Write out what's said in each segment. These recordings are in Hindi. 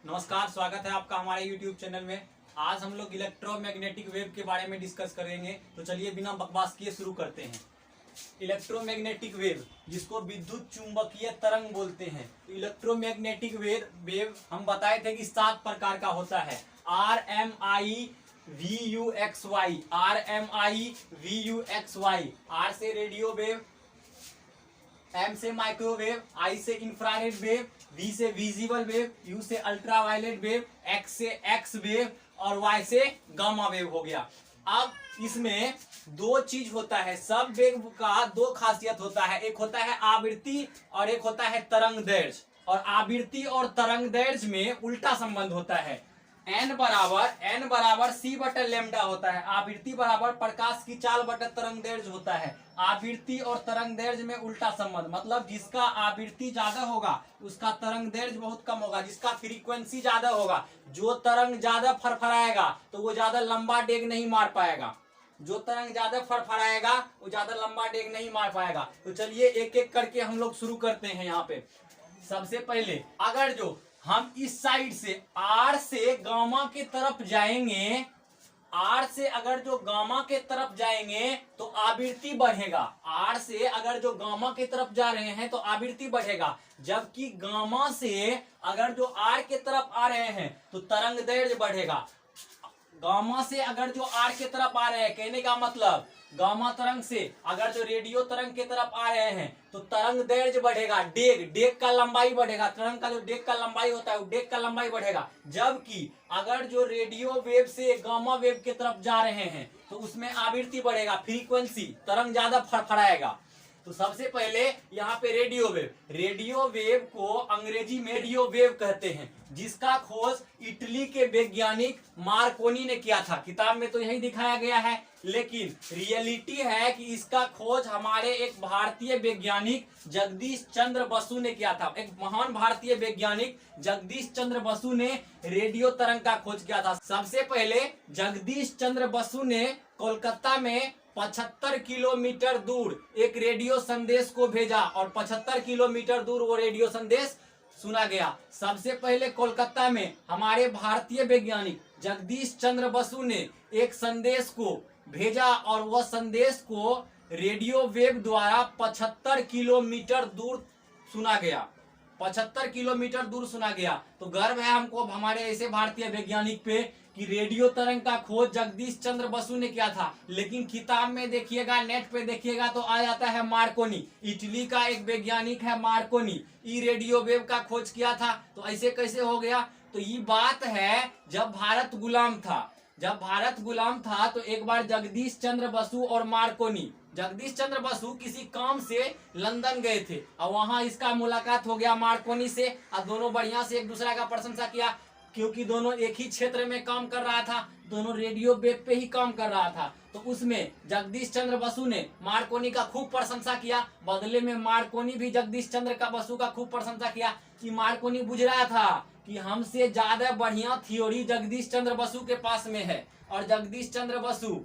नमस्कार, स्वागत है आपका हमारे YouTube चैनल में। आज हम लोग इलेक्ट्रोमैग्नेटिक वेव के बारे में डिस्कस करेंगे। तो चलिए बिना बकवास किए शुरू करते हैं। इलेक्ट्रोमैग्नेटिक वेव, जिसको विद्युत चुंबकीय तरंग बोलते हैं। तो इलेक्ट्रोमैग्नेटिक वेव हम बताए थे कि 7 प्रकार का होता है। RMI VUXY, RMI VUXY। R से रेडियो वेव, M से माइक्रोवेव, I से इंफ्रारेड वेव, V से विजिबल वेव, U से अल्ट्रावायलेट वेव, X से एक्स वेव और Y से गामा वेव हो गया। अब इसमें दो चीज होता है। सब वेव का दो खासियत होता है, एक होता है आवृत्ति और एक होता है तरंग दैर्ध्य। और आवृत्ति और तरंग दैर्ध्य में उल्टा संबंध होता है। n बराबर c बटा लेमडा होता है। आवृत्ति बराबर प्रकाश की चाल बटा तरंग दैर्ध्य होता है। आवृत्ति और तरंग दैर्ध्य में उल्टा संबंध, मतलब जिसका आवृत्ति ज्यादा होगा उसका तरंग दैर्ध्य बहुत कम होगा। जिसका फ्रीक्वेंसी ज्यादा होगा, जो तरंग ज्यादा फरफराएगा तो वो ज्यादा लंबा डेग नहीं मार पाएगा। जो तरंग ज्यादा फरफराएगा वो ज्यादा लंबा डेग नहीं मार पाएगा। तो चलिए एक एक करके हम लोग शुरू करते हैं। यहाँ पे सबसे पहले अगर जो हम इस साइड से R से गामा के तरफ जाएंगे, R से अगर जो गामा के तरफ जाएंगे तो आवृत्ति बढ़ेगा। R से अगर जो गामा के तरफ जा रहे हैं तो आवृत्ति बढ़ेगा। जबकि गामा से अगर जो R के तरफ आ रहे हैं तो तरंग दैर्ध्य बढ़ेगा। गामा से अगर जो R के तरफ आ रहे हैं, कहने का मतलब गामा तरंग से अगर जो रेडियो तरंग के तरफ आ रहे हैं तो तरंग दैर्ध्य बढ़ेगा। डेग का लंबाई बढ़ेगा। तरंग का जो डेग का लंबाई होता है वो डेग का लंबाई बढ़ेगा। जबकि अगर जो रेडियो वेव से गामा वेव के तरफ जा रहे हैं तो उसमें आवृत्ति बढ़ेगा, फ्रीक्वेंसी, तरंग ज्यादा फड़फड़ाएगा। तो सबसे पहले यहाँ पे रेडियो वेव को अंग्रेजी में रेडियो वेव कहते हैं, जिसका खोज इटली के वैज्ञानिक मार्कोनी ने किया था। किताब में तो यही दिखाया गया है, लेकिन रियलिटी है कि इसका खोज हमारे एक भारतीय वैज्ञानिक जगदीश चंद्र बसु ने किया था। एक महान भारतीय वैज्ञानिक जगदीश चंद्र बसु ने रेडियो तरंग का खोज किया था। सबसे पहले जगदीश चंद्र बसु ने कोलकाता में 75 किलोमीटर दूर एक रेडियो संदेश को भेजा और 75 किलोमीटर दूर वो रेडियो संदेश सुना गया। सबसे पहले कोलकाता में हमारे भारतीय वैज्ञानिक जगदीश चंद्र बसु ने एक संदेश को भेजा और वह संदेश को रेडियो वेव द्वारा 75 किलोमीटर दूर सुना गया। 75 किलोमीटर दूर सुना गया। तो गर्व है हमको हमारे ऐसे भारतीय वैज्ञानिक पे कि रेडियो तरंग का खोज जगदीश चंद्र बसु ने किया था। लेकिन किताब में देखिएगा, नेट पे देखिएगा तो आ जाता है मार्कोनी। इटली का एक वैज्ञानिक है मार्कोनी, ई रेडियो वेव का खोज किया था। तो ऐसे कैसे हो गया? तो ये बात है जब भारत गुलाम था तो एक बार जगदीश चंद्र बसु और मार्कोनी, जगदीश चंद्र बसु किसी काम से लंदन गए थे और वहां इसका मुलाकात हो गया मार्कोनी से। और दोनों बढ़िया से एक दूसरे का प्रशंसा किया, क्योंकि दोनों एक ही क्षेत्र में काम कर रहा था, दोनों रेडियो वेव पे ही काम कर रहा था। तो उसमें जगदीश चंद्र बसु ने मार्कोनी का खूब प्रशंसा किया, बदले में मार्कोनी भी जगदीश चंद्र का बसु का खूब प्रशंसा किया। कि मार्कोनी बुझ रहा था कि हमसे ज्यादा बढ़िया थ्योरी जगदीश चंद्र बसु के पास में है और जगदीश चंद्र बसु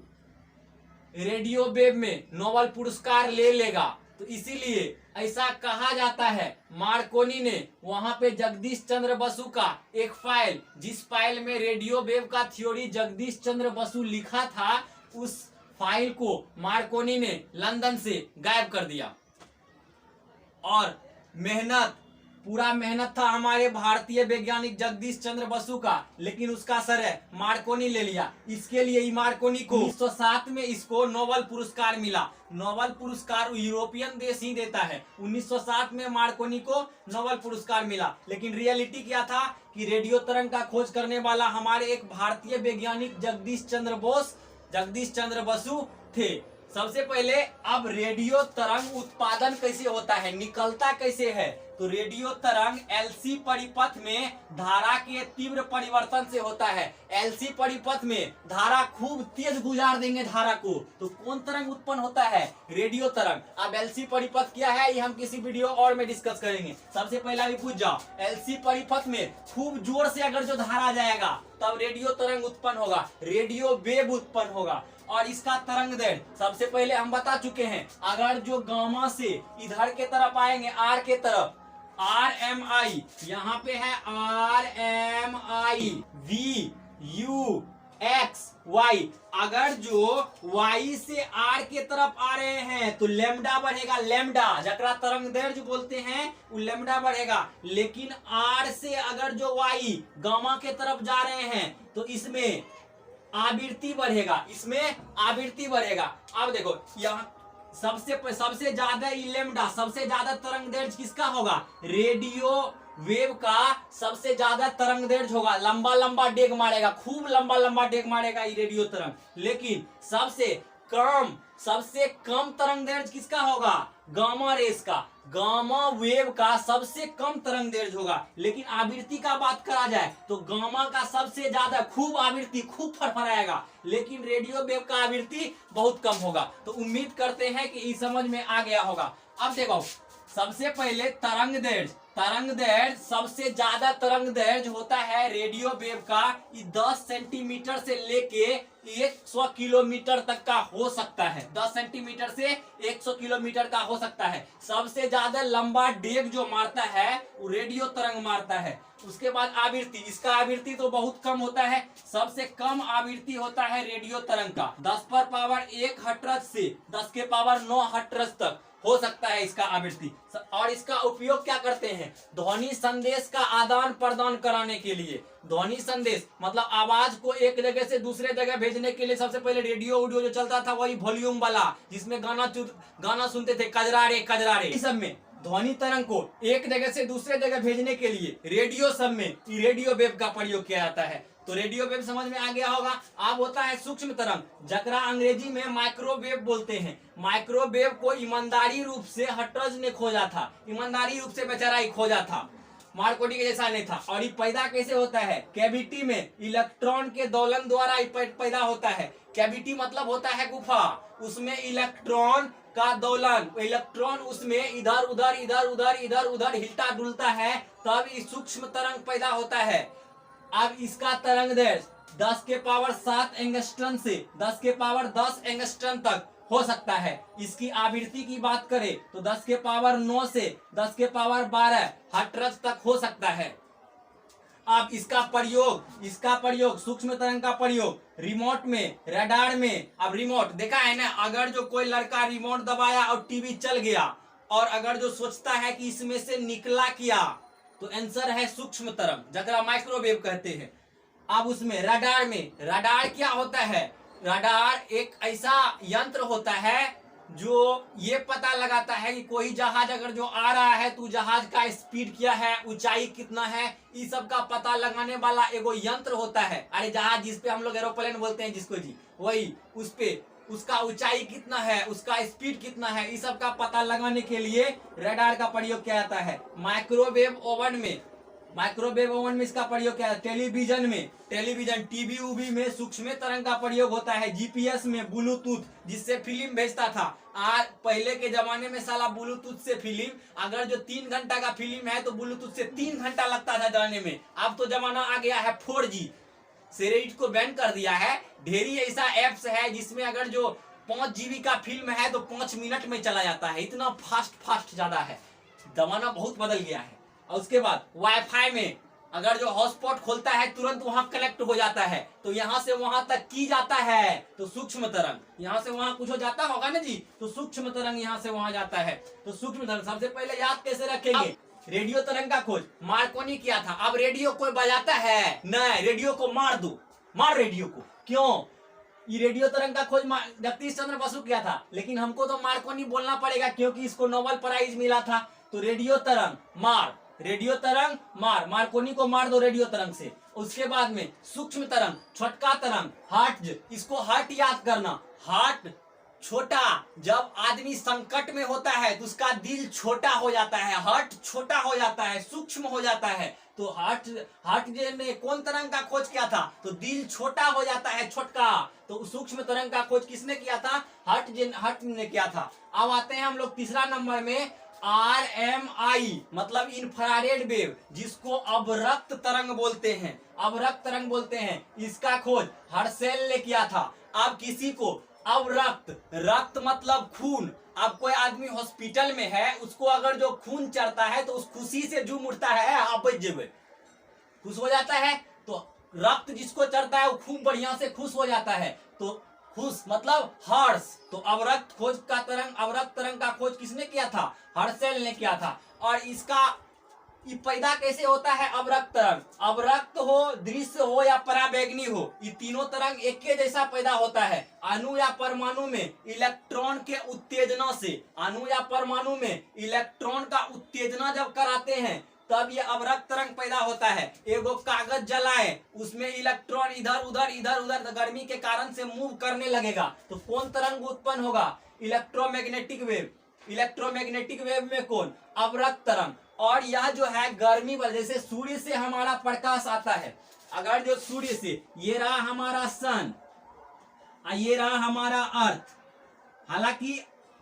रेडियो वेव में नोबेल पुरस्कार ले लेगा। तो इसीलिए ऐसा कहा जाता है मार्कोनी ने वहां पे जगदीश चंद्र बसु का एक फाइल, जिस फाइल में रेडियो वेव का थ्योरी जगदीश चंद्र बसु लिखा था, उस फाइल को मार्कोनी ने लंदन से गायब कर दिया। और पूरा मेहनत था हमारे भारतीय वैज्ञानिक जगदीश चंद्र बसु का, लेकिन उसका श्रेय मार्कोनी ले लिया। इसके लिए मार्कोनी को 1907 में इसको नोबेल पुरस्कार मिला। नोबेल पुरस्कार यूरोपियन देश ही देता है। 1907 में मार्कोनी को नोबेल पुरस्कार मिला। लेकिन रियलिटी क्या था कि रेडियो तरंग का खोज करने वाला हमारे एक भारतीय वैज्ञानिक जगदीश चंद्र बसु थे। सबसे पहले अब रेडियो तरंग उत्पादन कैसे होता है, निकलता कैसे है? तो रेडियो तरंग एलसी परिपथ में धारा के तीव्र परिवर्तन से होता है। एलसी परिपथ में धारा खूब तेज गुजार देंगे धारा को, तो कौन तरंग उत्पन्न होता है? रेडियो तरंग। अब एलसी परिपथ क्या है ये हम किसी वीडियो और में डिस्कस करेंगे। सबसे पहले अभी पूछ जाओ, एलसी परिपथ में खूब जोर से अगर जो धारा जाएगा तब रेडियो तरंग उत्पन्न होगा, रेडियो वेव उत्पन्न होगा। और इसका तरंग दैर्ध्य सबसे पहले हम बता चुके हैं। अगर जो गामा से इधर के तरफ आएंगे, आर के तरफ, RMI, यहाँ पे है RMI I V U X Y. अगर जो वाई से आर के तरफ आ रहे हैं तो लेमडा बढ़ेगा, लेमडा जकरा तरंग दैर्घ्य बोलते हैं वो लेमडा बढ़ेगा। लेकिन आर से अगर जो वाई गामा के तरफ जा रहे हैं तो इसमें आवृत्ति बढ़ेगा, इसमें आवृत्ति बढ़ेगा। अब देखो यहाँ सबसे ज्यादा लेमडा, सबसे ज्यादा तरंग दैर्घ्य किसका होगा? रेडियो वेव का सबसे ज्यादा तरंग दैर्घ्य होगा, लंबा लंबा डेग मारेगा, खूब लंबा लंबा डेग मारेगा ये रेडियो तरंग। लेकिन सबसे कम तरंग दैर्घ्य किसका होगा? गामा रेस का, गामा वेव का सबसे कम तरंग दैर्घ्य होगा। लेकिन आवृत्ति का बात करा जाए तो गामा का सबसे ज्यादा खूब आवृत्ति, खूब फरफराएगा, लेकिन रेडियो वेव का आवृत्ति बहुत कम होगा। तो उम्मीद करते हैं कि इस समझ में आ गया होगा। अब देखो सबसे पहले तरंग दैर्घ्य, तरंग दैर्घ्य सबसे ज्यादा तरंग दैर्घ्य होता है रेडियो वेव का 10 सेंटीमीटर से लेके 100 किलोमीटर तक का हो सकता है, 10 सेंटीमीटर से 100 किलोमीटर का हो सकता है। सबसे ज्यादा लंबा डेग जो मारता है वो रेडियो तरंग मारता है। उसके बाद आवृत्ति, इसका आवृत्ति तो बहुत कम होता है, सबसे कम आवृत्ति होता है रेडियो तरंग का 10⁻1 हर्ट्ज से 10⁻9 हर्ट्ज तक हो सकता है इसका आवृत्ति। और इसका उपयोग क्या करते हैं? ध्वनि संदेश का आदान प्रदान कराने के लिए। ध्वनि संदेश मतलब आवाज को एक जगह से दूसरे जगह भेजने के लिए सबसे पहले रेडियो जो चलता था वही वॉल्यूम वाला, जिसमें गाना सुनते थे कजरारे कजरारे। इस सब में ध्वनि तरंग को एक जगह से दूसरे जगह भेजने के लिए रेडियो सब में रेडियो वेव का प्रयोग किया जाता है। तो रेडियो वेव समझ में आ गया होगा। अब होता है सूक्ष्म तरंग, जकरा अंग्रेजी में माइक्रोवेव बोलते हैं। माइक्रोवेव को ईमानदारी रूप से हर्ट्ज ने खोजा था, ईमानदारी रूप से बेचारा ही खोजा था, मार्कोनी के जैसा नहीं था। और ये पैदा कैसे होता है? कैविटी में इलेक्ट्रॉन के दोलन द्वारा पैदा होता है। कैविटी मतलब होता है गुफा, उसमें इलेक्ट्रॉन का दोलन, इलेक्ट्रॉन उसमें इधर उधर इधर उधर इधर उधर हिलता डुलता है, तब इस सूक्ष्म तरंग पैदा होता है। अब इसका तरंग दैर्घ्य 10⁻7 एंगस्ट्रम से 10⁻10 एंगस्ट्रम तक हो सकता है। इसकी आवृत्ति की बात करें तो 10⁻9 से 10⁻12 हर्ट्ज तक हो सकता है। अब इसका प्रयोग सूक्ष्म तरंग का प्रयोग रिमोट में, रडार में। अब रिमोट देखा है ना, अगर जो कोई लड़का रिमोट दबाया और टीवी चल गया, और अगर जो सोचता है कि इसमें से निकला क्या, तो आंसर है सूक्ष्म तरंग, जकरा माइक्रोवेव कहते हैं। अब उसमें रडार में, रडार क्या होता है? रडार एक ऐसा यंत्र होता है जो ये पता लगाता है कि कोई जहाज अगर जो आ रहा है तो जहाज का स्पीड क्या है, ऊंचाई कितना है, इस सब का पता लगाने वाला एगो यंत्र होता है। अरे जहाज जिसपे हम लोग एरोप्लेन बोलते हैं जिसको जी, वही उस पे उसका ऊंचाई कितना है, उसका स्पीड कितना है, इस सब का पता लगाने के लिए रडार का प्रयोग किया जाता है। माइक्रोवेव ओवन में इसका प्रयोग किया जाता है। टेलीविजन टीवी उवी में सूक्ष्म तरंग का प्रयोग होता है। जीपीएस में ब्लूटूथ, जिससे फिल्म भेजता था। आज पहले के जमाने में साला ब्लूटूथ से फिल्म, अगर जो 3 घंटा का फिल्म है तो ब्लूटूथ से 3 घंटा लगता था जाने में। अब तो जमाना आ गया है 4G, सेटेलाइट को बैन कर दिया है। ढेरी ऐसा एप्स है जिसमें अगर जो 5 GB का फिल्म है तो 5 मिनट में चला जाता है। इतना फास्ट ज्यादा है, जमाना बहुत बदल गया है। और उसके बाद वाईफाई में अगर जो हॉटस्पॉट खोलता है तुरंत वहां कनेक्ट हो जाता है, तो यहाँ से वहां तक की जाता है तो सूक्ष्म तरंग। यहाँ से वहां कुछ हो जाता होगा ना जी, तो सूक्ष्म तरंग यहाँ से वहां जाता है। तो सूक्ष्म तरंग सबसे पहले याद कैसे रखेंगे? रेडियो तरंग का खोज मार्कोनी किया था। अब रेडियो कोई बजाता है? नहीं, रेडियो को मार दो, मार रेडियो को। क्यों? ये रेडियो तरंग का खोज जगदीश चंद्र बसु किया था, लेकिन हमको तो मार्कोनी बोलना पड़ेगा क्योंकि इसको नोबेल प्राइज मिला था। तो रेडियो तरंग मार, मार्कोनी को मार दो रेडियो तरंग से। उसके बाद में सूक्ष्म तरंग, छोटका तरंग, हर्ट्ज, इसको हर्ट याद करना। हर्ट छोटा, जब आदमी संकट में होता है तो उसका दिल छोटा हो जाता है, हर्ट छोटा हो जाता है, सूक्ष्म हो जाता है। तो हर्ट ने कौन तरंग का खोज किया था? तो दिल छोटा हो जाता है, छोटका। तो सूक्ष्म तरंग का खोज किसने किया था? हर्ट ने किया था। अब आते हैं हम लोग तीसरा नंबर में, RMI मतलब इंफ्रारेड वेव, जिसको अवरक्त तरंग बोलते हैं। इसका खोज हर्शेल ने किया था। अब किसी को अवरक्त, रक्त मतलब खून, अब कोई आदमी हॉस्पिटल में है, उसको अगर जो खून चढ़ता है तो उस खुशी से झूम उठता है, आप बच जेबे, खुश हो जाता है। तो रक्त जिसको चढ़ता है वो खूब बढ़िया से खुश हो जाता है। तो खुश मतलब हर्ष। तो अवरक्त तरंग का खोज किसने किया था? हर्शेल ने किया था। और इसका ये पैदा कैसे होता है? अवरक्त तरंग, अवरक्त हो, दृश्य हो या पराबैंगनी हो, ये तीनों तरंग एक के जैसा पैदा होता है। अणु या परमाणु में इलेक्ट्रॉन के उत्तेजना से, अणु या परमाणु में इलेक्ट्रॉन का उत्तेजना जब कराते हैं तब ये अवरक्त तरंग पैदा होता है। एगो कागज जलाएं, उसमें इलेक्ट्रॉन इधर उधर गर्मी के कारण से मूव करने लगेगा, तो कौन तरंग उत्पन्न होगा? Electromagnetic wave. इलेक्ट्रोमैग्नेटिक वेव में कौन? अवरक्त तरंग। और यह जो है गर्मी वजह से, सूर्य से हमारा प्रकाश आता है। अगर जो सूर्य से, ये रहा हमारा सन, ये रहा हमारा अर्थ। हालांकि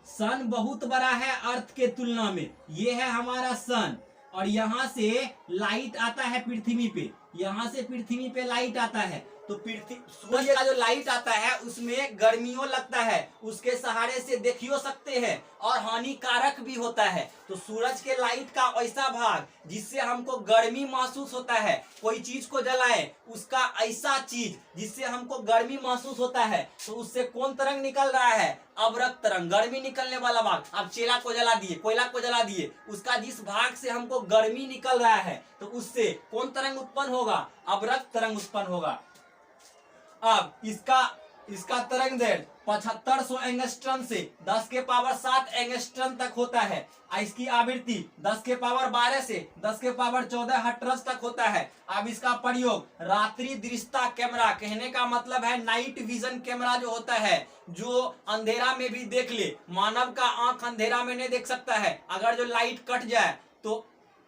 सन बहुत बड़ा है अर्थ के तुलना में, ये है हमारा सन। और यहां से लाइट आता है पृथ्वी पे, यहां से पृथ्वी पे लाइट आता है। तो पृथ्वी, सूर्य का जो लाइट आता है उसमें गर्मियों लगता है, उसके सहारे से देखियो सकते हैं, और हानिकारक भी होता है। तो सूरज के लाइट का ऐसा भाग जिससे हमको गर्मी महसूस होता है, कोई चीज को जलाए उसका ऐसा चीज जिससे हमको गर्मी महसूस होता है, तो उससे कौन तरंग निकल रहा है? अवरक्त तरंग, गर्मी निकलने वाला भाग। अब चेला को जला दिए, कोयला को जला दिए, उसका जिस भाग से हमको गर्मी निकल रहा है, तो उससे कौन तरंग उत्पन्न होगा? अवरक्त तरंग उत्पन्न होगा। अब इसका तरंग दैर्घ्य 7500 एंगस्ट्रम से 10 के पावर 7 एंगस्ट्रम तक होता है। इसकी आवृत्ति 10 के पावर 12 से 10 के पावर 14 हर्ट्ज तक होता है। अब इसका प्रयोग रात्रि दृश्यता कैमरा, कहने का मतलब है नाइट विजन कैमरा जो होता है, जो अंधेरा में भी देख ले। मानव का आंख अंधेरा में नहीं देख सकता है। अगर जो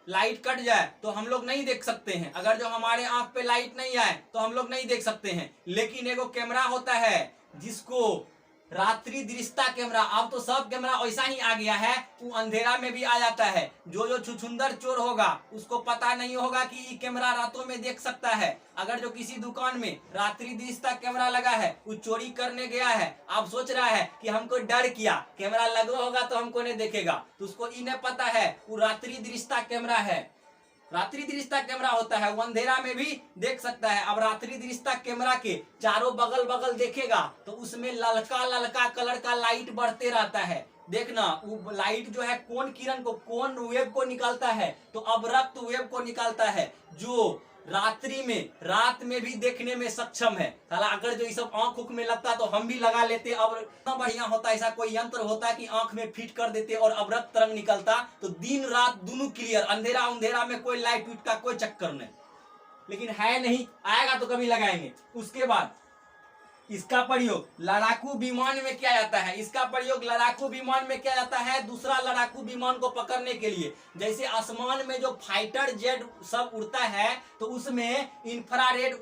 लाइट कट जाए तो हम लोग नहीं देख सकते हैं। अगर जो हमारे आंख पे लाइट नहीं आए तो हम लोग नहीं देख सकते हैं। लेकिन एगो कैमरा होता है जिसको रात्रि दृश्यता कैमरा, अब तो सब कैमरा ऐसा ही आ गया है, वो अंधेरा में भी आ जाता है। जो छुछुंदर चोर होगा उसको पता नहीं होगा कि ये कैमरा रातों में देख सकता है। अगर जो किसी दुकान में रात्रि दृश्यता कैमरा लगा है, वो चोरी करने गया है, आप सोच रहा है कि हमको डर किया, कैमरा लगा होगा तो हमको नहीं देखेगा, तो उसको इन्हें पता है वो रात्रि दृश्यता कैमरा है। रात्रि दृश्यता कैमरा होता है, वो अंधेरा में भी देख सकता है। अब रात्रि दृश्यता कैमरा के चारों बगल देखेगा तो उसमें ललका कलर का लाइट बढ़ते रहता है। देखना वो लाइट जो है कौन किरण को, कौन वेव को निकालता है? तो अवरक्त वेव को निकालता है, जो रात में भी देखने में सक्षम है। साला अगर जो ये सब आंख में लगता तो हम भी लगा लेते, अब इतना बढ़िया होता, ऐसा कोई यंत्र होता कि आंख में फिट कर देते और अवरक्त तरंग निकलता, तो दिन रात दोनों क्लियर, अंधेरा में कोई लाइट विट का कोई चक्कर नहीं। लेकिन है नहीं, आएगा तो कभी लगाएंगे। उसके बाद इसका प्रयोग लड़ाकू विमान में किया जाता है। इसका प्रयोग लड़ाकू विमान में किया जाता है दूसरा लड़ाकू विमान को पकड़ने के लिए। जैसे आसमान में जो फाइटर जेट सब उड़ता है तो उसमें इंफ्रारेड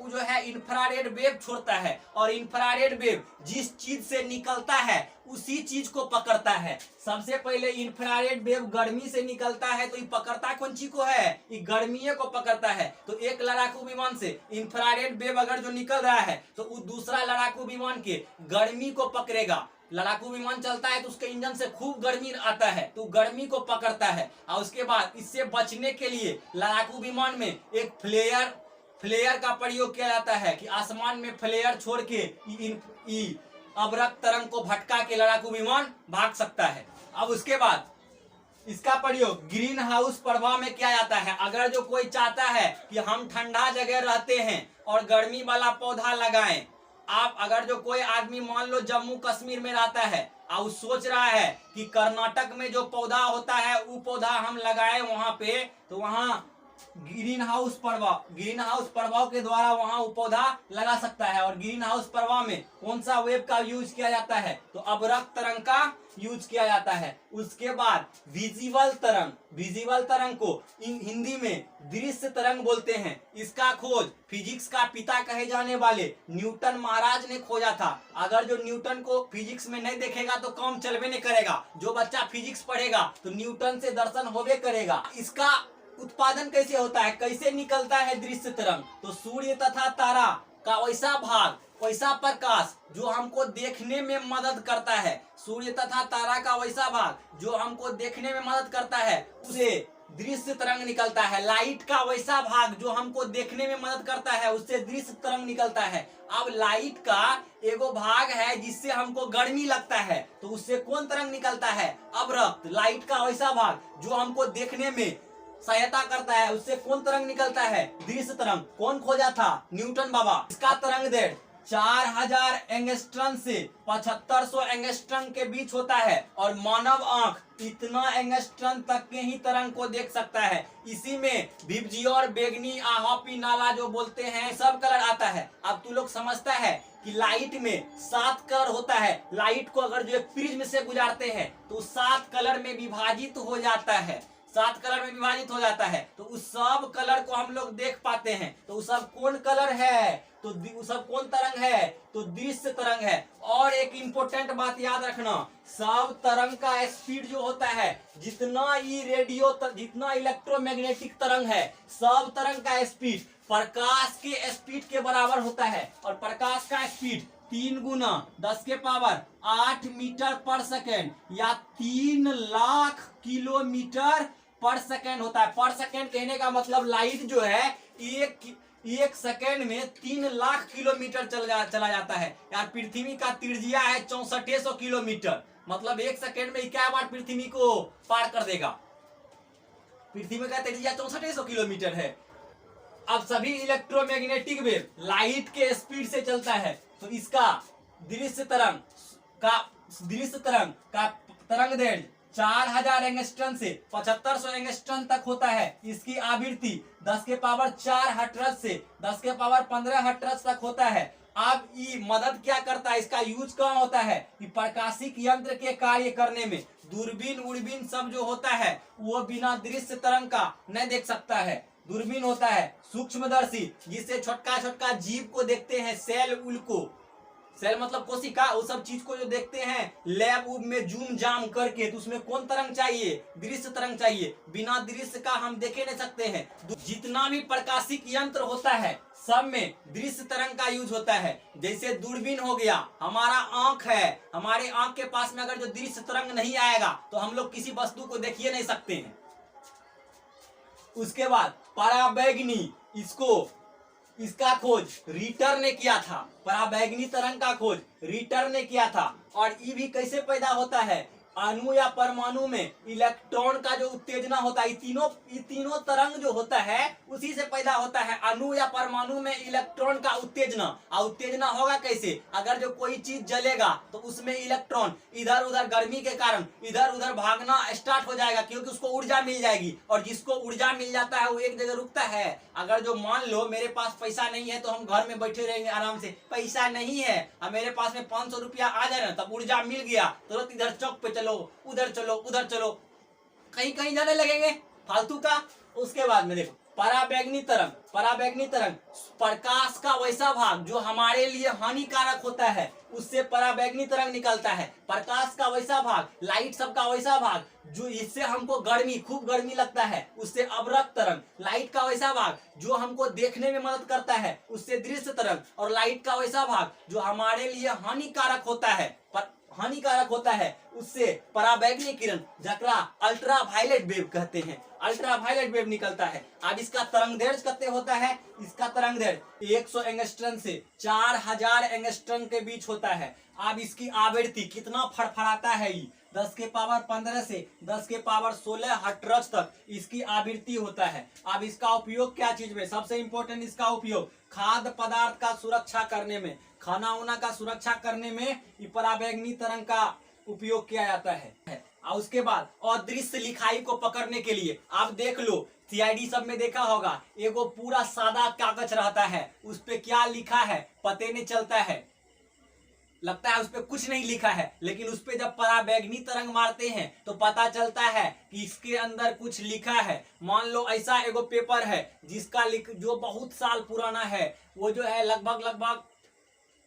वेव छोड़ता है, और इंफ्रारेड वेव जिस चीज से निकलता है उसी चीज को पकड़ता है। सबसे पहले इंफ्रारेड वेव गर्मी से निकलता है, तो ये पकड़ता कौन चीज को है? ये गर्मी को पकड़ता है। तो एक लड़ाकू विमान से इंफ्रारेड वेव अगर जो निकल रहा है तो वो दूसरा लड़ाकू विमान के गर्मी को पकड़ेगा। लड़ाकू विमान चलता है तो उसके इंजन से खूब गर्मी आता है, तो गर्मी को पकड़ता है। और उसके बाद इससे बचने के लिए लड़ाकू विमान में एक फ्लेयर का प्रयोग किया जाता है कि आसमान में फ्लेयर छोड़ के अवरक्त तरंग को भटका के लड़ाकू विमान भाग सकता है। अब उसके बाद इसका प्रयोग ग्रीन हाउस प्रभाव में किया जाता है। अगर जो कोई चाहता है कि हम ठंडा जगह रहते हैं और गर्मी वाला पौधा लगाएं, आप अगर जो कोई आदमी मान लो जम्मू कश्मीर में रहता है और सोच रहा है कि कर्नाटक में जो पौधा होता है वो पौधा हम लगाएं वहां पे, तो वहां ग्रीन हाउस प्रभाव के द्वारा वहां वो पौधा लगा सकता है। और ग्रीन हाउस प्रभाव में कौन सा वेव का यूज किया जाता है? तो अवरक्त तरंग का यूज किया जाता है। उसके बाद विजिबल तरंग को हिंदी में दृश्य तरंग बोलते हैं। इसका खोज फिजिक्स का पिता कहे जाने वाले न्यूटन महाराज ने खोजा था। अगर जो न्यूटन को फिजिक्स में नहीं देखेगा तो काम चलवे नहीं करेगा। जो बच्चा फिजिक्स पढ़ेगा तो न्यूटन से दर्शन होवे करेगा। इसका उत्पादन कैसे होता है, कैसे निकलता है दृश्य तरंग? तो सूर्य तथा तारा का वैसा भाग, वैसा प्रकाश जो हमको देखने में मदद करता है, सूर्य तथा तारा का वैसा भाग जो हमको देखने में मदद करता है, उसे दृश्य तरंग निकलता है। लाइट का वैसा भाग जो हमको देखने में मदद करता है उससे दृश्य तरंग निकलता है। अब लाइट का एगो भाग है जिससे हमको गर्मी लगता है, तो उससे कौन तरंग निकलता है? अवरक्त। लाइट का वैसा भाग जो हमको देखने में सहायता करता है उससे कौन तरंग निकलता है? दृश्य तरंग। कौन खोजा था? न्यूटन बाबा। इसका तरंग दैर्घ्य 4000 एंगस्ट्रम से 7500 एंगस्ट्रम के बीच होता है और मानव आंख इतना एंगस्ट्रम तक के ही तरंग को देख सकता है। इसी में विबजियोर, बेगनी, आहोपी, नाला जो बोलते हैं सब कलर आता है। अब तू लोग समझता है कि लाइट में 7 कलर होता है। लाइट को अगर जो एक प्रिज्म से गुजारते हैं तो 7 कलर में विभाजित हो जाता है। 7 कलर में विभाजित हो जाता है तो उस सब कलर को हम लोग देख पाते हैं। तो उस सब कौन कलर है? तो उस सब कौन तरंग है? तो दृश्य तरंग है। और एक इंपॉर्टेंट बात याद रखना, सब तरंग का स्पीड जो होता है, जितना इलेक्ट्रोमैग्नेटिक तरंग है, सब तरंग का स्पीड प्रकाश के स्पीड के बराबर होता है। और प्रकाश का स्पीड 3 गुना 10 के पावर 8 मीटर पर सेकेंड या 3 लाख किलोमीटर पर सेकेंड होता है। पर सेकेंड कहने का मतलब लाइट जो है एक सेकेंड में 3 लाख किलोमीटर चला जाता है। यार पृथ्वी का त्रिज्या है 6400 किलोमीटर, मतलब एक सेकेंड में क्या बार पृथ्वी को पार कर देगा। पृथ्वी का त्रिज्या 6400 किलोमीटर है। अब सभी इलेक्ट्रोमैग्नेटिक वेव लाइट के स्पीड से चलता है, तो इसका दृश्य तरंग का तरंग दैर्घ्य 4000 एंगस्ट्रम से 7500 एंगस्ट्रम तक होता है। इसकी आवृत्ति 10 के पावर 4 हर्ट्ज से 10 के पावर 15 हर्ट्ज तक होता है। अब ये मदद क्या करता है? इसका यूज कहाँ होता है? कि प्रकाशिक यंत्र के कार्य करने में। दूरबीन उड़बीन सब जो होता है वो बिना दृश्य तरंग का नहीं देख सकता है। दूरबीन होता है सूक्ष्मदर्शी, जिससे छोटका छोटका जीव को देखते हैं, सेल उल को। सेल मतलब कोशिका, वो सब चीज को जो देखते हैं लैब उब में जूम जाम करके, तो उसमें कौन तरंग चाहिए? दृश्य तरंग चाहिए। बिना दृश्य का हम देखे नहीं सकते हैं। जितना भी प्रकाशिक यंत्र होता है सब में दृश्य तरंग का यूज होता है। जैसे दूरबीन हो गया, हमारा आंख है, हमारे आंख के पास में अगर जो दृश्य तरंग नहीं आएगा तो हम लोग किसी वस्तु को देखिए नहीं सकते हैं। उसके बाद पराबैंगनी, इसका खोज रीटर ने किया था। पराबैंगनी तरंग का खोज रीटर ने किया था। और ये भी कैसे पैदा होता है? अणु या परमाणु में इलेक्ट्रॉन का जो उत्तेजना होता है, ये तीनों तरंग जो होता है उसी से पैदा होता है। अणु या परमाणु में इलेक्ट्रॉन का उत्तेजना। और उत्तेजना होगा कैसे? अगर जो कोई चीज जलेगा तो उसमें इलेक्ट्रॉन इधर उधर गर्मी के कारण इधर उधर भागना स्टार्ट हो जाएगा, क्योंकि उसको ऊर्जा मिल जाएगी। और जिसको ऊर्जा मिल जाता है वो एक जगह रुकता है। अगर जो मान लो मेरे पास पैसा नहीं है तो हम घर में बैठे रहेंगे आराम से। पैसा नहीं है और मेरे पास में 500 रुपया आ जाए ना, तब ऊर्जा मिल गया, तुरंत इधर चौक पे चलो, उधर चलो, उधर चलो, कहीं कहीं जाने लगेंगे फालतू का। उसके बाद में देखो पराबैंगनी तरंग प्रकाश का वैसा भाग जो हमारे लिए हानिकारक होता है उससे पराबैंगनी तरंग निकलता है। प्रकाश का वैसा भाग, लाइट सब का वैसा भाग जो इससे हमको खूब गर्मी लगता है उससे अवरक्त तरंग। लाइट का वैसा भाग जो हमको देखने में मदद करता है उससे दृश्य तरंग। और लाइट का वैसा भाग जो हमारे लिए हानिकारक होता है उससे पराबैंगनी किरण, जकरा अल्ट्रा वायलेट वेव कहते हैं, अल्ट्रा वायलेट वेव निकलता है। अब इसका तरंग दैर्घ्य कितने होता है? इसका तरंग दैर्घ्य 100 एंगस्ट्रम से 4000 एंगस्ट्रम के बीच होता है। अब इसकी आवृत्ति कितना फड़फड़ाता है? 10 के पावर 15 से 10 के पावर 16 हर्ट्ज तक इसकी आवृत्ति होता है। अब इसका उपयोग क्या चीज में? सबसे इंपॉर्टेंट इसका उपयोग खाद्य पदार्थ का सुरक्षा करने में, खाना वाना का सुरक्षा करने में पराबैंगनी तरंग का उपयोग किया जाता है। और उसके बाद अदृश्य लिखाई को पकड़ने के लिए आप देख लो, सीआईडी सब में देखा होगा, एगो पूरा सादा कागज रहता है, उस पे क्या लिखा है पते नहीं चलता है, लगता है उस पे कुछ नहीं लिखा है, लेकिन उस पे जब पराबैंगनी तरंग मारते हैं तो पता चलता है कि इसके अंदर कुछ लिखा है। मान लो ऐसा एगो पेपर है जो बहुत साल पुराना है, वो जो है लगभग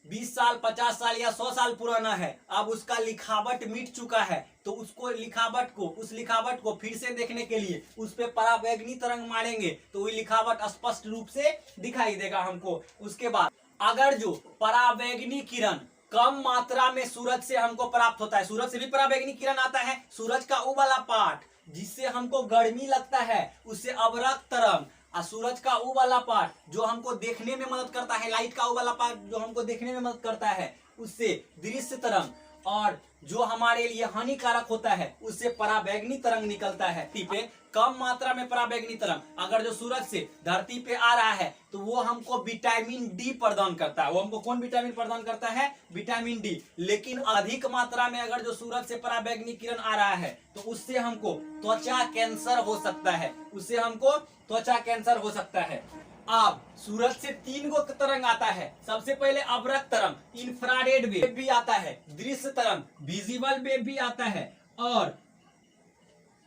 20 साल 50 साल या 100 साल पुराना है। अब उसका लिखावट मिट चुका है, तो उस लिखावट को फिर से देखने के लिए उस पे पराबैंगनी तरंग मारेंगे तो वो लिखावट स्पष्ट रूप से दिखाई देगा हमको। उसके बाद अगर जो पराबैंगनी किरण कम मात्रा में सूरज से हमको प्राप्त होता है, सूरज से भी पराबैंगनी किरण आता है, सूरज का वो वाला पार्ट जिससे हमको गर्मी लगता है उससे अवरक्त तरंग, और सूरज का वो वाला पार्ट जो हमको देखने में मदद करता है, लाइट का वो वाला पार्ट जो हमको देखने में मदद करता है उससे दृश्य तरंग, और जो हमारे लिए हानिकारक होता है उससे पराबैंगनी तरंग निकलता है। धरती पे कम मात्रा में पराबैंगनी तरंग अगर जो सूरज से धरती पे आ रहा है तो वो हमको विटामिन डी प्रदान करता है। वो हमको कौन विटामिन प्रदान करता है? Vitamin D. लेकिन अधिक मात्रा में अगर जो सूरज से पराबैंगनी किरण आ रहा है तो उससे हमको त्वचा कैंसर हो सकता है, उससे हमको त्वचा कैंसर हो सकता है। अब सूरज से 3 गो तरंग आता है। सबसे पहले अवरक्त तरंग, इंफ्रारेड वेव भी आता है, दृश्य तरंग, विजिबल वेव भी आता है, और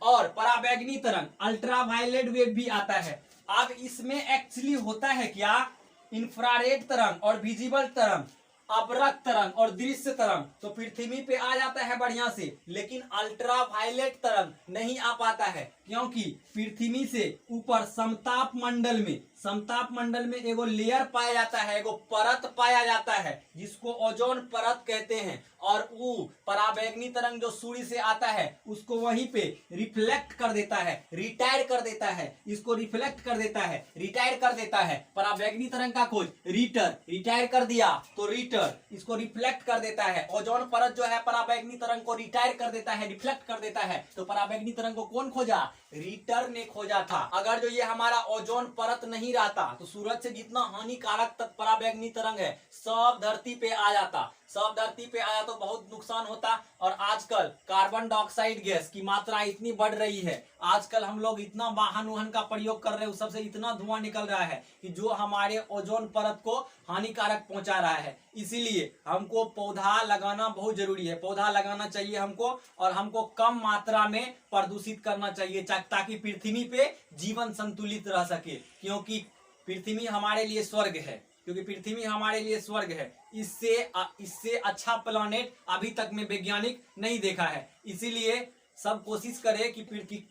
पराबैंगनी तरंग, अल्ट्रावायलेट वेव भी आता है। अब इसमें एक्चुअली होता है क्या? इंफ्रारेड तरंग और विजिबल तरंग, अवरक्त तरंग और दृश्य तरंग तो पृथ्वी पे आ जाता है बढ़िया से, लेकिन अल्ट्रावायलेट तरंग नहीं आ पाता है, क्योंकि पृथ्वी से ऊपर समताप मंडल में एगो लेयर पाया जाता है, एगो परत पाया जाता है जिसको ओजोन परत कहते हैं, और वो पराबैंगनी तरंग जो सूर्य से आता है उसको वहीं पे रिफ्लेक्ट कर देता है, रिटायर कर देता है, इसको रिफ्लेक्ट कर देता है, रिटायर कर देता है। पराबैंगनी तरंग का खोज रिटायर कर दिया तो रीटर, इसको रिफ्लेक्ट कर देता है। ओजोन परत जो है पराबैंगनी तरंग को रिटायर कर देता है, रिफ्लेक्ट कर देता है। तो पराबैंगनी तरंग को कौन खोजा? रीटर ने खोजा था। अगर जो ये हमारा ओजोन परत नहीं रहता तो सूरज से जितना हानिकारक पराबैंगनी तरंग है सब धरती पे आ जाता, सब धरती पे आया तो बहुत नुकसान होता। और आजकल कार्बन डाइऑक्साइड गैस की मात्रा इतनी बढ़ रही है, आजकल हम लोग इतना वाहन का प्रयोग कर रहे हैं, उस सबसे इतना धुआं निकल रहा है कि जो हमारे ओजोन परत को हानिकारक पहुंचा रहा है। इसीलिए हमको पौधा लगाना बहुत जरूरी है, पौधा लगाना चाहिए हमको, और हमको कम मात्रा में प्रदूषित करना चाहिए ताकि पृथ्वी पे जीवन संतुलित रह सके, क्योंकि पृथ्वी हमारे लिए स्वर्ग है, इससे अच्छा प्लैनेट अभी तक में वैज्ञानिक नहीं देखा है। इसीलिए सब कोशिश करें कि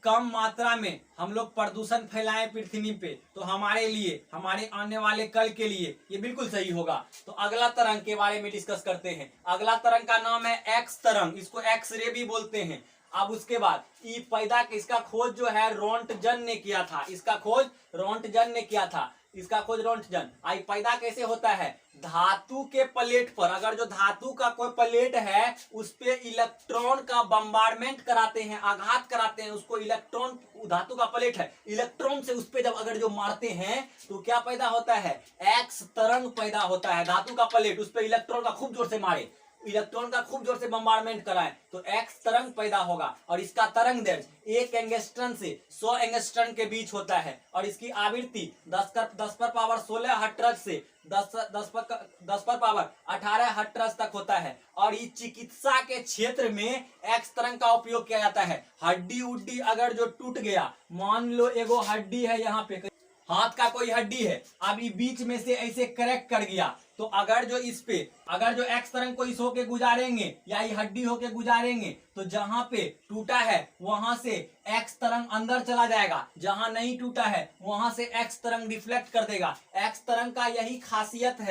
कम मात्रा में हम लोग प्रदूषण फैलाएं पृथ्वी पे, तो हमारे लिए, हमारे आने वाले कल के लिए ये बिल्कुल सही होगा। तो अगला तरंग के बारे में डिस्कस करते हैं। अगला तरंग का नाम है एक्स तरंग, इसको एक्स रे भी बोलते हैं। अब उसके बाद इसका खोज जो है रोंटगन ने किया था, इसका खोज रोंटगन। आई पैदा कैसे होता है? धातु के प्लेट पर, अगर जो धातु का कोई प्लेट है उस पे इलेक्ट्रॉन का बम्बार्डमेंट कराते हैं, आघात कराते हैं, उसको इलेक्ट्रॉन, धातु का प्लेट है, इलेक्ट्रॉन से उस पे जब अगर जो मारते हैं तो क्या पैदा होता है? एक्स तरंग पैदा होता है। धातु का प्लेट, उस पे इलेक्ट्रॉन का खूब जोर से मारे, इलेक्ट्रॉन का खूब जोर से बम्बार्डमेंट कराएं तो एक्स तरंग पैदा होगा। और इसका तरंग दैर्ध्य 1 एंगस्ट्रॉन से 100 एंगस्ट्रॉन के बीच होता है, और इसकी आवृत्ति 10 पर पावर 16 हर्ट्ज से 10 पर पावर 18 हर्ट्ज तक होता है। और ये चिकित्सा के क्षेत्र में एक्स तरंग का उपयोग किया जाता है। हड्डी उड्डी अगर जो टूट गया, मान लो एगो हड्डी है यहाँ पे, हाथ का कोई हड्डी है, अब ये बीच में से ऐसे क्रैक कर गया, तो अगर जो एक्स तरंग को इस होके गुजारेंगे या ये हड्डी होके गुजारेंगे तो जहां पे टूटा है वहां से एक्स तरंग अंदर चला जाएगा, जहां नहीं टूटा है वहां से एक्स तरंग रिफ्लेक्ट कर देगा। एक्स तरंग का यही खासियत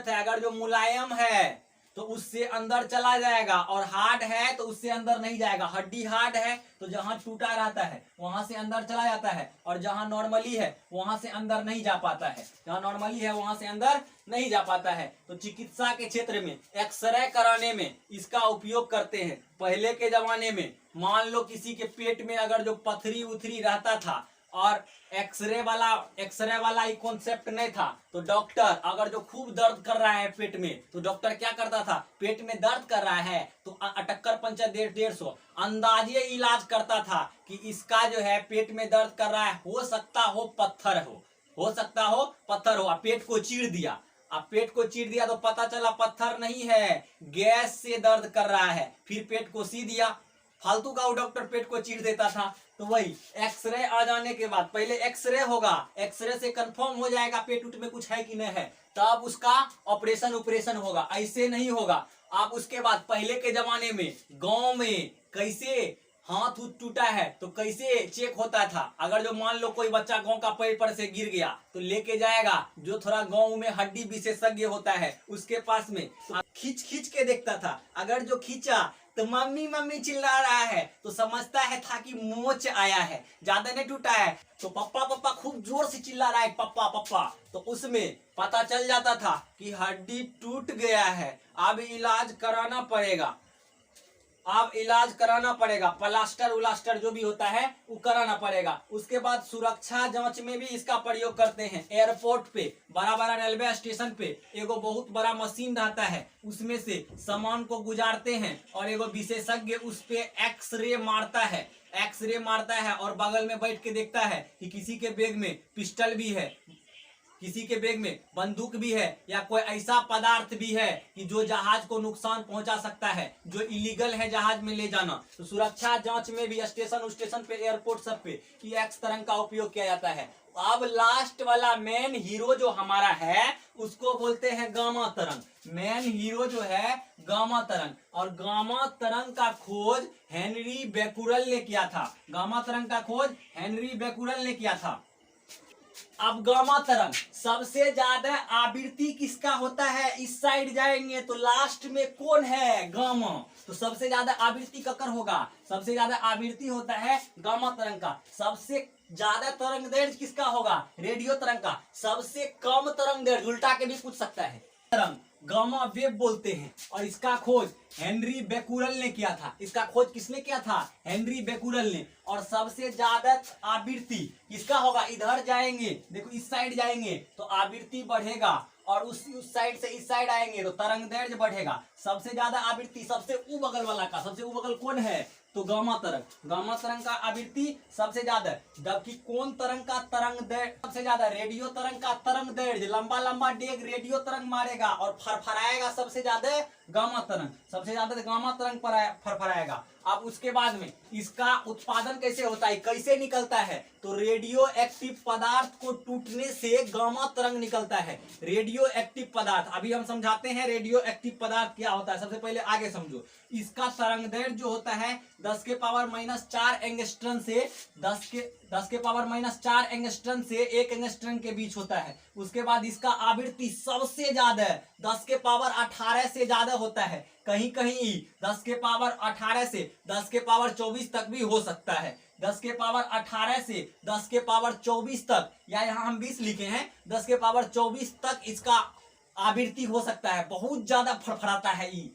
है, अगर जो मुलायम है तो उससे अंदर चला जाएगा, और हार्ड है तो उससे अंदर नहीं जाएगा। हड्डी हार्ड है तो जहां टूटा रहता है वहां से अंदर चला जाता है, और जहां नॉर्मली है वहां से अंदर नहीं जा पाता है। तो चिकित्सा के क्षेत्र में एक्सरे कराने में इसका उपयोग करते हैं। पहले के जमाने में मान लो किसी के पेट में अगर जो पथरी उथरी रहता था और एक्सरे वाला ही कॉन्सेप्ट नहीं था, तो डॉक्टर अगर जो खूब दर्द कर रहा है पेट में तो डॉक्टर क्या करता था? पेट में दर्द कर रहा है तो अटक्कर पंचा 150 अंदाजे इलाज करता था कि इसका जो है पेट में दर्द कर रहा है, हो सकता हो पत्थर हो। पेट को चीर दिया, अब पेट को चीर दिया तो पता चला पत्थर नहीं है, गैस से दर्द कर रहा है। फिर पेट को सी दिया, फालतू का वो डॉक्टर पेट को चीर देता था। तो वही एक्सरे आ जाने के बाद पहले एक्सरे होगा, एक्सरे से कंफर्म हो जाएगा पेट उट में कुछ है कि नहीं है, तब उसका ऑपरेशन होगा। ऐसे नहीं होगा। आप उसके बाद पहले के जमाने में गांव में कैसे हाथ टूटा है तो कैसे चेक होता था? अगर जो मान लो कोई बच्चा गांव का पेड़ पर से गिर गया तो लेके जाएगा जो थोड़ा गांव में हड्डी विशेषज्ञ होता है उसके पास में, तो खींच के देखता था। अगर जो खींचा तो मम्मी मम्मी चिल्ला रहा है, तो समझता है था कि मोच आया है, ज्यादा नहीं टूटा है। तो पप्पा पप्पा खूब जोर से चिल्ला रहा है, पप्पा पप्पा। तो उसमें पता चल जाता था कि हड्डी टूट गया है, अब इलाज कराना पड़ेगा, अब इलाज कराना पड़ेगा, प्लास्टर उलास्टर जो भी होता है वो कराना पड़ेगा। उसके बाद सुरक्षा जांच में भी इसका प्रयोग करते हैं। एयरपोर्ट पे, बड़ा बड़ा रेलवे स्टेशन पे एगो बहुत बड़ा मशीन रहता है, उसमें से सामान को गुजारते हैं और एगो विशेषज्ञ उस पे एक्सरे मारता है, एक्सरे मारता है और बगल में बैठ के देखता है कि किसी के बैग में पिस्टल भी है, किसी के बैग में बंदूक भी है, या कोई ऐसा पदार्थ भी है कि जो जहाज को नुकसान पहुंचा सकता है, जो इलीगल है जहाज में ले जाना। तो सुरक्षा जांच में भी स्टेशन पे, एयरपोर्ट सब पे ये एक्स तरंग का उपयोग किया जाता है। अब लास्ट वाला मेन हीरो जो हमारा है उसको बोलते हैं गामा तरंग। मेन हीरो जो है गामा तरंग, और गामा तरंग का खोज हेनरी बेकुरल ने किया था। गामा तरंग का खोज हेनरी बेकुरल ने किया था। अब गामा तरंग सबसे ज्यादा आवृत्ति किसका होता है, इस साइड जाएंगे तो लास्ट में कौन है, गामा। तो सबसे ज्यादा आवृत्ति ककर होगा, सबसे ज्यादा आवृत्ति होता है गामा तरंग का। सबसे ज्यादा तरंग दैर्ध्य किसका होगा, रेडियो तरंग का। सबसे कम तरंग दैर्ध्य, उल्टा के भी पूछ सकता है, तरंग गामा वेव बोलते हैं, और इसका खोज हेनरी बेकुरल ने किया था। इसका खोज किसने किया था, हेनरी बेकुरल ने। और सबसे ज्यादा आवृत्ति किसका होगा, इधर जाएंगे देखो, इस साइड जाएंगे तो आवृत्ति बढ़ेगा, और उस साइड से इस साइड आएंगे तो तरंग दैर्ध्य बढ़ेगा। सबसे ज्यादा आवृत्ति सबसे ऊ बगल वाला का, सबसे ऊ बगल कौन है, तो गामा तरंग। गामा तरंग का आवृत्ति सबसे ज्यादा, जबकि कौन तरंग का तरंग दैर्ध्य सबसे ज्यादा, रेडियो तरंग का तरंग दैर्ध्य, लंबा लंबा डेग रेडियो तरंग मारेगा और फरफराएगा सबसे ज्यादा गामा तरंग, सबसे ज्यादा गामा तरंग फरफराएगा। अब उसके बाद में इसका उत्पादन कैसे होता है, कैसे निकलता है, तो रेडियो एक्टिव पदार्थ को टूटने से गामा तरंग निकलता है। रेडियो एक्टिव पदार्थ अभी हम समझाते हैं, रेडियो एक्टिव पदार्थ क्या होता है। सबसे पहले आगे समझो, इसका तरंग दैर्ध्य जो होता है 10 के पावर -4 एंगस्ट्रम से 10 के पावर -4 एंगस्ट्रम से 1 एंगस्ट्रम के बीच होता है। उसके बाद इसका आवृत्ति सबसे ज्यादा 10 के पावर 18 से ज्यादा होता है, कहीं कहीं 10 के पावर 18 से 10 के पावर 24 तक भी हो सकता है। 10 के पावर 18 से 10 के पावर 24 तक, या यहाँ हम 20 लिखे हैं, 10 के पावर 24 तक इसका आवृत्ति हो सकता है। बहुत ज्यादा फड़फड़ाता है ये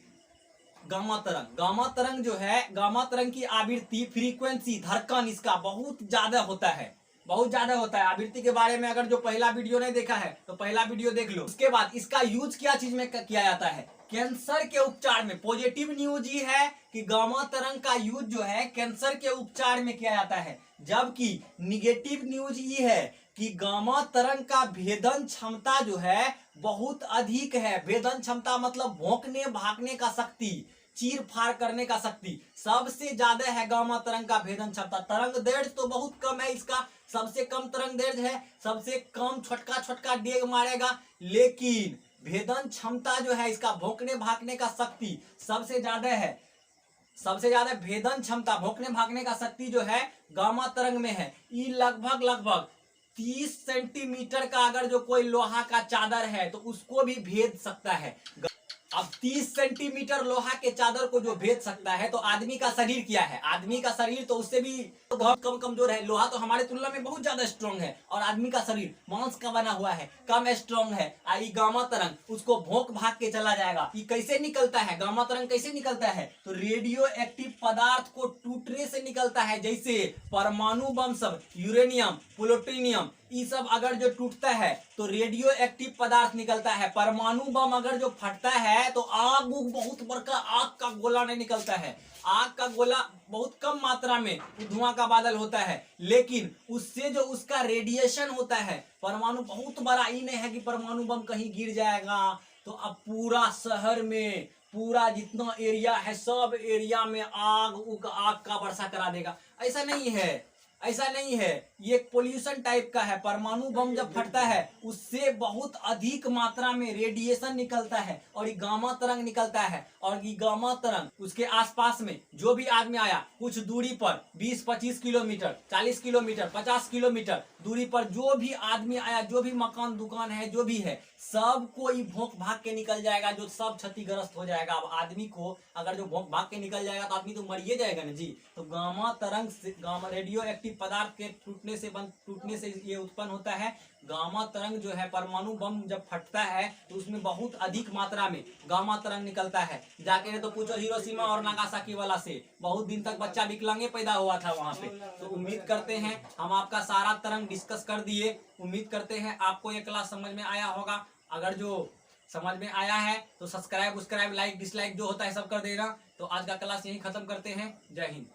गामा तरंग। गामा तरंग जो है, गामा तरंग की आवृत्ति, फ्रीक्वेंसी, धड़कन इसका बहुत ज्यादा होता है, बहुत ज्यादा होता है। आवृत्ति के बारे में अगर जो पहला वीडियो नहीं देखा है तो पहला वीडियो देख लो। उसके बाद इसका यूज क्या चीज में किया जाता है, कैंसर के उपचार में। पॉजिटिव न्यूज ये है कि गामा तरंग का यूज जो है कैंसर के उपचार में किया जाता है, जबकि निगेटिव न्यूज ये है कि गामा तरंग का भेदन क्षमता जो है बहुत अधिक है। भेदन क्षमता मतलब भौंकने भागने का शक्ति, चीर फाड़ करने का शक्ति सबसे ज्यादा है गामा तरंग का भेदन क्षमता। तरंग दैर्ध्य तो बहुत कम है इसका, सबसे कम तरंग दैर्ध्य है, सबसे कम छोटका छोटका डेग मारेगा, लेकिन भेदन क्षमता जो है इसका, भौंकने भागने का शक्ति सबसे ज्यादा है। सबसे ज्यादा भेदन क्षमता, भौंकने भागने का शक्ति जो है गामा तरंग में है। ये लगभग 30 सेंटीमीटर का अगर जो कोई लोहा का चादर है तो उसको भी भेद सकता है। अब 30 सेंटीमीटर लोहा के चादर को जो भेद सकता है, तो आदमी का शरीर क्या है, आदमी का शरीर तो उससे भी बहुत कम कमजोर है। लोहा तो हमारे तुलना में बहुत ज्यादा स्ट्रॉन्ग है, और आदमी का शरीर मांस का बना हुआ है, कम स्ट्रॉन्ग है। आई गामा तरंग उसको भोंक भाग के चला जाएगा। ये कैसे निकलता है, गामा तरंग कैसे निकलता है, तो रेडियो एक्टिव पदार्थ को टूटने से निकलता है। जैसे परमाणु बम सब, यूरेनियम, प्लूटोनियम, ये सब अगर जो टूटता है तो रेडियो एक्टिव पदार्थ निकलता है। परमाणु बम अगर जो फटता है तो आग, बहुत बड़का आग का गोला नहीं निकलता है। आग का गोला बहुत कम मात्रा में धुआं का बादल होता है, लेकिन उससे जो उसका रेडिएशन होता है, परमाणु बहुत बड़ा, ही नहीं है कि परमाणु बम कहीं गिर जाएगा तो अब पूरा शहर में, पूरा जितना एरिया है सब एरिया में आग का वर्षा करा देगा। ऐसा नहीं है, ऐसा नहीं है। ये एक पोल्यूशन टाइप का है। परमाणु बम जब फटता है उससे बहुत अधिक मात्रा में रेडिएशन निकलता है और ये गामा तरंग निकलता है। और ये गामा तरंग उसके आसपास में जो भी आदमी आया कुछ दूरी पर 20-25 किलोमीटर, 40 किलोमीटर, 50 किलोमीटर दूरी पर जो भी आदमी आया, जो भी मकान दुकान है, जो भी है, सब कोई भोंक भाग के निकल जाएगा, जो सब क्षतिग्रस्त हो जाएगा। अब आदमी को अगर जो भोंक भाग के निकल जाएगा तो आदमी तो मरिए जाएगा ना जी। तो गामा तरंग से, गामा रेडियो एक्टिव पदार्थ के टूटने से ये उत्पन्न होता है। गामा तरंग जो है, परमाणु बम जब फटता है तो उसमें बहुत अधिक मात्रा में गामा तरंग निकलता है। जाके तो पूछो हिरोशिमा और नागासाकी वाला से, बहुत दिन तक बच्चा विकलांग पैदा हुआ था वहां पे। तो उम्मीद करते हैं हम आपका सारा तरंग डिस्कस कर दिए। उम्मीद करते हैं आपको ये क्लास समझ में आया होगा। अगर जो समझ में आया है तो सब्सक्राइब, लाइक, डिसलाइक जो होता है सब कर देना। तो आज का क्लास यहीं खत्म करते हैं। जय हिंद।